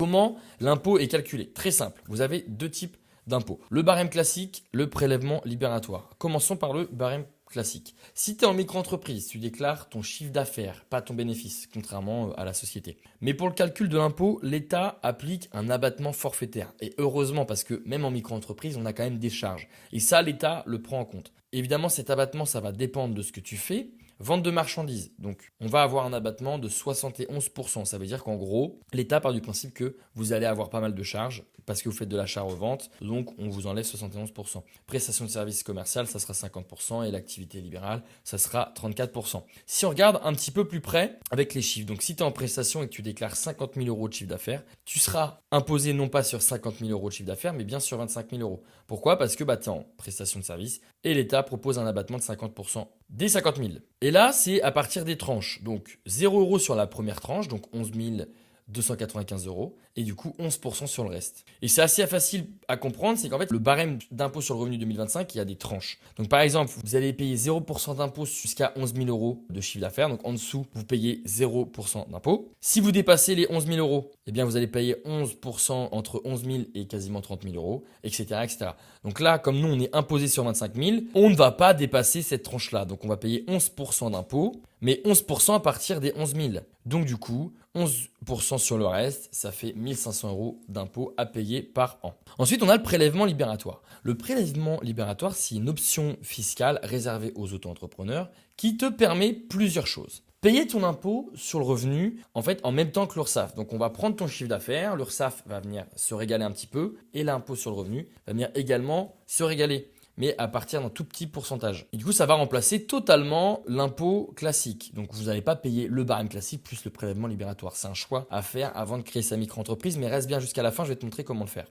Comment l'impôt est calculé? Très simple, vous avez deux types d'impôts. Le barème classique, le prélèvement libératoire. Commençons par le barème classique. Si tu es en micro-entreprise, tu déclares ton chiffre d'affaires, pas ton bénéfice, contrairement à la société. Mais pour le calcul de l'impôt, l'État applique un abattement forfaitaire. Et heureusement, parce que même en micro-entreprise, on a quand même des charges. Et ça, l'État le prend en compte. Évidemment, cet abattement, ça va dépendre de ce que tu fais. Vente de marchandises. Donc, on va avoir un abattement de 71%. Ça veut dire qu'en gros, l'État part du principe que vous allez avoir pas mal de charges parce que vous faites de l'achat-revente. Donc, on vous enlève 71%. Prestation de services commercial, ça sera 50% et l'activité libérale, ça sera 34%. Si on regarde un petit peu plus près avec les chiffres, donc si tu es en prestation et que tu déclares 50 000 euros de chiffre d'affaires, tu seras imposé non pas sur 50 000 euros de chiffre d'affaires, mais bien sur 25 000 euros. Pourquoi? Parce que tu es en prestation de service et l'État propose un abattement de 50% des 50 000. Et là, c'est à partir des tranches. Donc 0 euros sur la première tranche, donc 11 295 euros, et du coup 11% sur le reste. Et c'est assez facile à comprendre, c'est qu'en fait, le barème d'impôt sur le revenu 2025, il y a des tranches. Donc par exemple, vous allez payer 0% d'impôt jusqu'à 11 000 euros de chiffre d'affaires, donc en dessous, vous payez 0% d'impôt. Si vous dépassez les 11 000 euros, eh bien vous allez payer 11% entre 11 000 et quasiment 30 000 euros, etc., etc. Donc là, comme nous, on est imposé sur 25 000, on ne va pas dépasser cette tranche-là. Donc on va payer 11% d'impôt, mais 11% à partir des 11 000. Donc du coup, 11% sur le reste, ça fait 1 500 euros d'impôt à payer par an. Ensuite, on a le prélèvement libératoire. Le prélèvement libératoire, c'est une option fiscale réservée aux auto-entrepreneurs qui te permet plusieurs choses. Payer ton impôt sur le revenu en fait en même temps que l'URSSAF. Donc on va prendre ton chiffre d'affaires, l'URSSAF va venir se régaler un petit peu et l'impôt sur le revenu va venir également se régaler, mais à partir d'un tout petit pourcentage. Et du coup, ça va remplacer totalement l'impôt classique. Donc, vous n'allez pas payer le barème classique plus le prélèvement libératoire. C'est un choix à faire avant de créer sa micro-entreprise, mais reste bien jusqu'à la fin, je vais te montrer comment le faire.